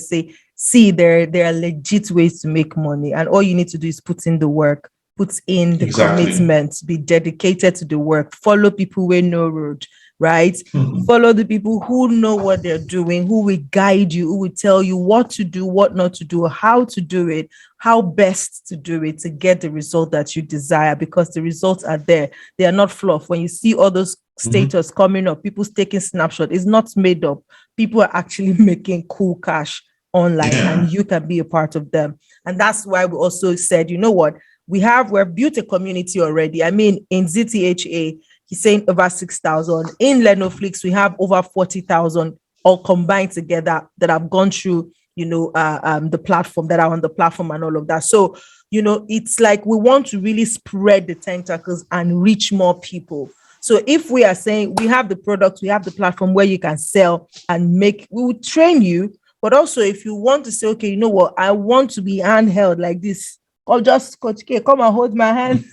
see there are legit ways to make money, and all you need to do is put in the work, put in the commitment, be dedicated to the work, follow people where no road. Right? Follow the people who know what they're doing, who will guide you, who will tell you what to do, what not to do, how to do it, how best to do it to get the result that you desire, because the results are there. They are not fluff. When you see all those status coming up, people's taking snapshots, it's not made up. People are actually making cool cash online, and you can be a part of them. And that's why we also said, you know what? We've built a community already. I mean, in ZTHA, he's saying over 6,000. In Learnoflix, we have over 40,000 all combined together that have gone through, the platform, that are on the platform and all of that. So, it's like we want to really spread the tentacles and reach more people. So if we are saying we have the product, we have the platform where you can sell and make, we will train you. But also if you want to say, okay, you know what, I want to be handheld like this, or just Coach K, come and hold my hand.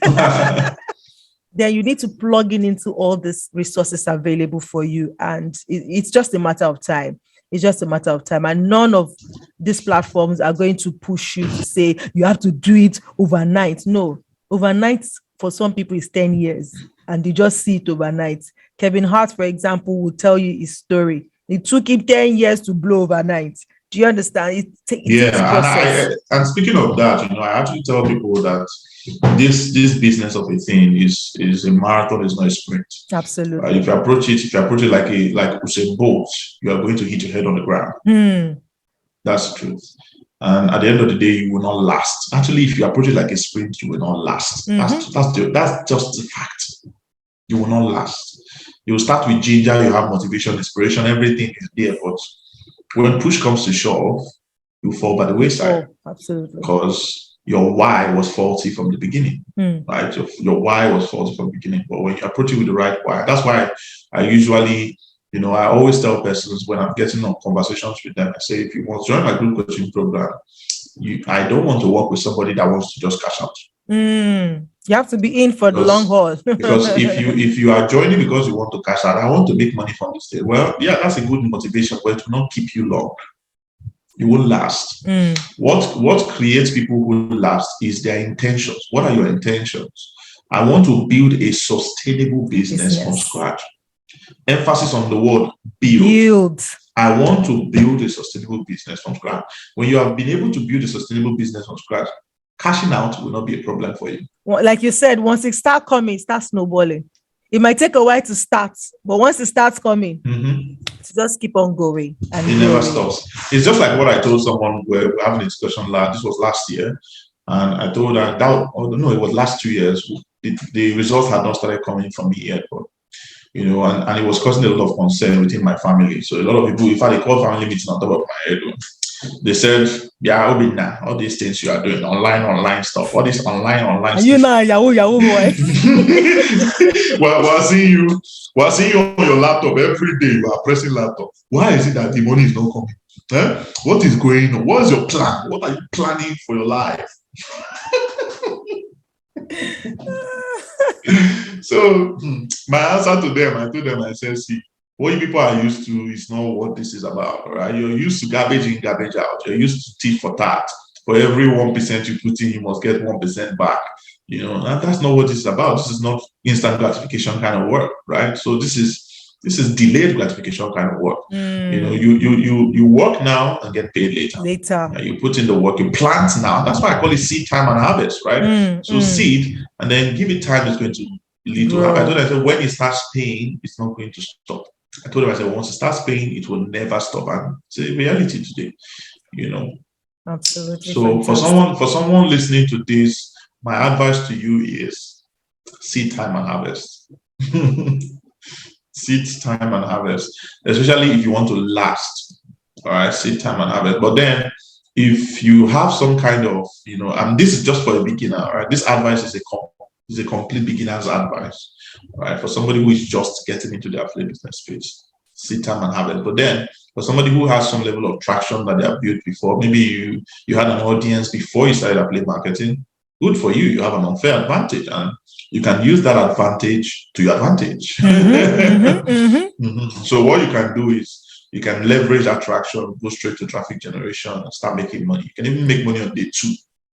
Then you need to plug into all these resources available for you. And it's just a matter of time. And none of these platforms are going to push you to say you have to do it overnight. No, overnight for some people is 10 years and they just see it overnight. Kevin Hart, for example, will tell you his story. It took him 10 years to blow overnight. Do you understand? And speaking of that, I actually tell people that this business of a thing is a marathon, is not a sprint. Absolutely. If you approach it like Usain Bolt, you are going to hit your head on the ground. That's the truth. And at the end of the day, you will not last. Actually, if you approach it like a sprint, you will not last. That's just the fact. You will not last. You will start with ginger, you have motivation, inspiration, everything is there, but when push comes to shove, you fall by the wayside. Absolutely. Because your why was faulty from the beginning, right? Your why was faulty from the beginning. But when you approach it with the right why, that's why I usually, I always tell persons when I'm getting on conversations with them, I say, if you want to join my group coaching program, I don't want to work with somebody that wants to just cash out. You have to be in for the long haul. Because if you are joining because you want to cash out, I want to make money from this day. Well, yeah, that's a good motivation, but it will not keep you long. You won't last. What creates people who last is their intentions. What are your intentions? I want to build a sustainable business from scratch. Emphasis on the word build. I want to build a sustainable business from scratch. When you have been able to build a sustainable business from scratch, cashing out will not be a problem for you. Well, like you said, once it starts coming, it starts snowballing. It might take a while to start, but once it starts coming, just keep on going. And it never stops. It's just like what I told someone where we're having a discussion this was last year. And I told her it was last 2 years. The results had not started coming from me yet, but and it was causing a lot of concern within my family. So a lot of people, if I call family meeting on top of my head, they said, yeah, all these things you are doing, online stuff, all this online stuff. Yahoo boy. Well, we're seeing you on your laptop every day. You are pressing laptop. Why is it that the money is not coming? What is going on? What is your plan? What are you planning for your life? So my answer to them, I told them, I said, see, what you people are used to is not what this is about, right? You're used to garbage in, garbage out. You're used to tit for tat. For every 1% you put in, you must get 1% back. That's not what this is about. This is not instant gratification kind of work, right? So this is delayed gratification kind of work. You work now and get paid later. You put in the work, you plant now. That's why I call it seed time and harvest, right? So seed, and then give it time, is going to lead to harvest. I told him, when it starts paying, it's not going to stop. I told him, I said, once it starts paying, it will never stop. And it's a reality today, Absolutely. So fantastic. for someone listening to this, my advice to you is seed time and harvest. Seed time and harvest, especially if you want to last. All right, seed time and harvest. But then if you have some kind of, and this is just for a beginner, all right? This advice is a complete beginner's advice, all right? For somebody who is just getting into the affiliate business space, seed time and harvest. But then for somebody who has some level of traction that they have built before, maybe you had an audience before you started affiliate marketing, good for you. You have an unfair advantage, and you can use that advantage to your advantage. So what you can do is you can leverage attraction, go straight to traffic generation, and start making money. You can even make money on day 2.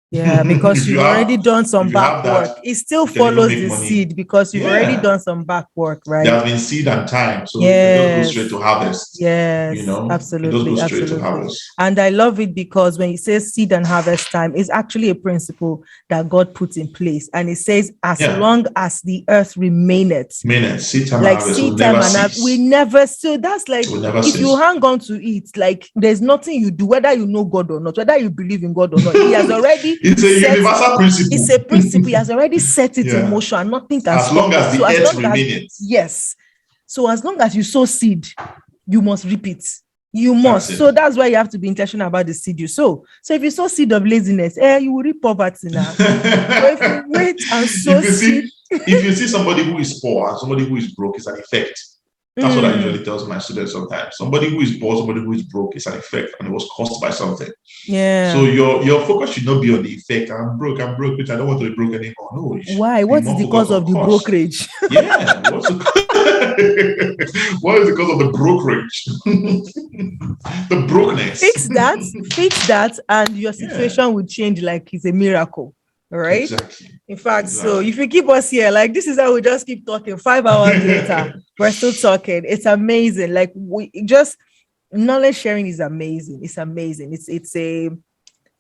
Yeah, because you've already done some back work. It still follows the seed because you've already done some back work, right? There has been seed and time, so you can just go straight to harvest. Yes, absolutely, just go straight to harvest. And I love it because when it says seed and harvest time, it's actually a principle that God put in place, and it says, as long as the earth remaineth, seed time and harvest, we never. So that's like if you hang on to it, like there's nothing you do, whether you know God or not, whether you believe in God or not. He has already. It's a universal principle. It's a principle. He has already set it in motion, and nothing can stop. As long as the earth remains. Yes. So as long as you sow seed, you must reap it. You must. So that's why you have to be intentional about the seed you sow. So if you sow seed of laziness, you will reap poverty now. So if you wait and sow seed. If you see somebody who is poor and somebody who is broke, it's an effect. That's what I usually tell my students sometimes. Somebody who is poor, somebody who is broke, is an effect, and it was caused by something. Yeah. So your focus should not be on the effect. I'm broke, which I don't want to be broke anymore. No. Why? What is the cause of the brokerage? Yeah. What is the cause of the brokerage? The brokenness. Fix that, and your situation will change like it's a miracle. Right? Exactly. In fact, so if you keep us here, like this is how we just keep talking. 5 hours later, we're still talking. It's amazing. Like knowledge sharing is amazing. It's amazing.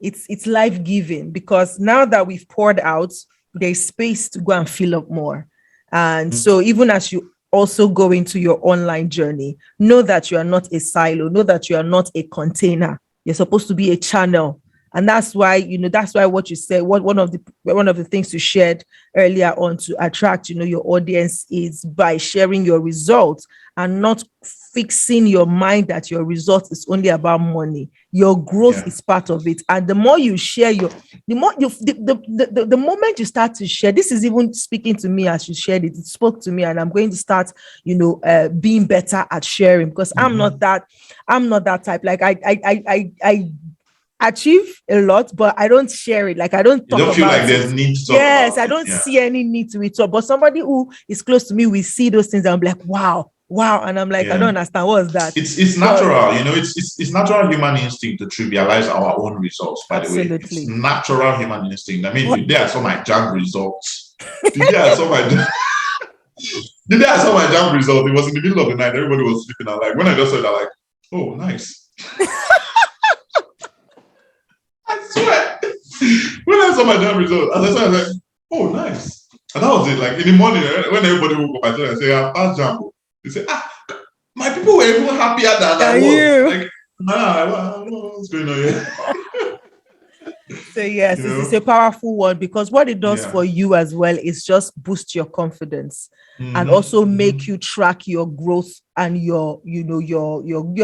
It's life-giving, because now that we've poured out, there's space to go and fill up more. And so even as you also go into your online journey, know that you are not a silo, know that you are not a container. You're supposed to be a channel. And that's why, what you said, one of the things you shared earlier on to attract, your audience is by sharing your results and not fixing your mind that your result is only about money. Your growth is part of it. And the more you share the moment you start to share, this is even speaking to me as you shared it, it spoke to me, and I'm going to start, being better at sharing, because I'm not that type. Like I achieve a lot, but I don't share it. Like I don't talk about it. You don't feel like there's need to talk about I don't see any need to it. So, but somebody who is close to me will see those things and I'm like, wow. And I'm like, I don't understand. What is that? It's natural, it's natural human instinct to trivialize our own results, by the way. It's natural human instinct. I mean, today I saw my JAMB results. Today I saw my JAMB result. It was in the middle of the night. Everybody was sleeping. I'm like, when I just saw it, I'm like, oh, nice. I swear. When I saw my JAMB result, as I said, I was like, oh, nice. And that was it. Like in the morning, when everybody woke up, I said, I passed JAMB. They say, my people were even happier than I was. Like, what's going on here? So yes, it's a powerful one, because what it does for you as well is just boost your confidence and also make you track your growth and your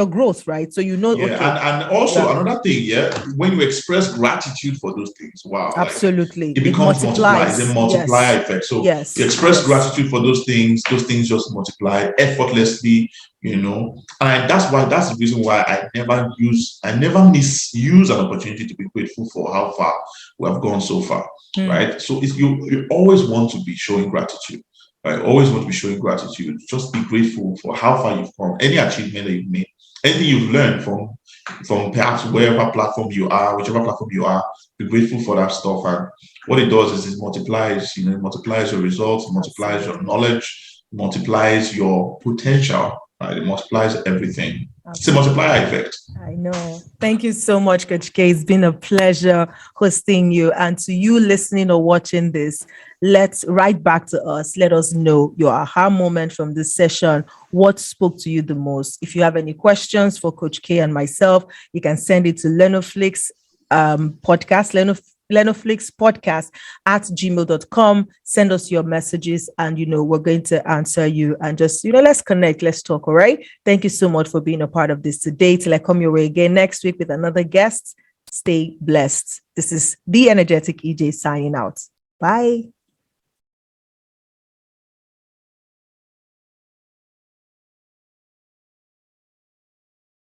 growth, right? So and also another thing, when you express gratitude for those things, wow, absolutely, like, it becomes multiplies. It's a multiplier effect. So you express gratitude for those things just multiply effortlessly, and that's the reason why I never misuse an opportunity to be grateful for how far we have gone so far, right? So you always want to be showing gratitude. I always want to be showing gratitude. Just be grateful for how far you've come, any achievement that you've made, anything you've learned from perhaps wherever platform you are, whichever platform you are, be grateful for that stuff. And what it does is it multiplies, it multiplies your results, it multiplies your knowledge, multiplies your potential, right? It multiplies everything. It's a multiplier effect. I know. Thank you so much, Coach K. It's been a pleasure hosting you. And to you listening or watching this, let's write back to us. Let us know your aha moment from this session. What spoke to you the most? If you have any questions for Coach K and myself, you can send it to Learnoflix podcast, Learnoflix podcast at gmail.com. Send us your messages and, we're going to answer you and just, let's connect. Let's talk. All right. Thank you so much for being a part of this today. Till I come your way again next week with another guest. Stay blessed. This is the energetic EJ signing out. Bye.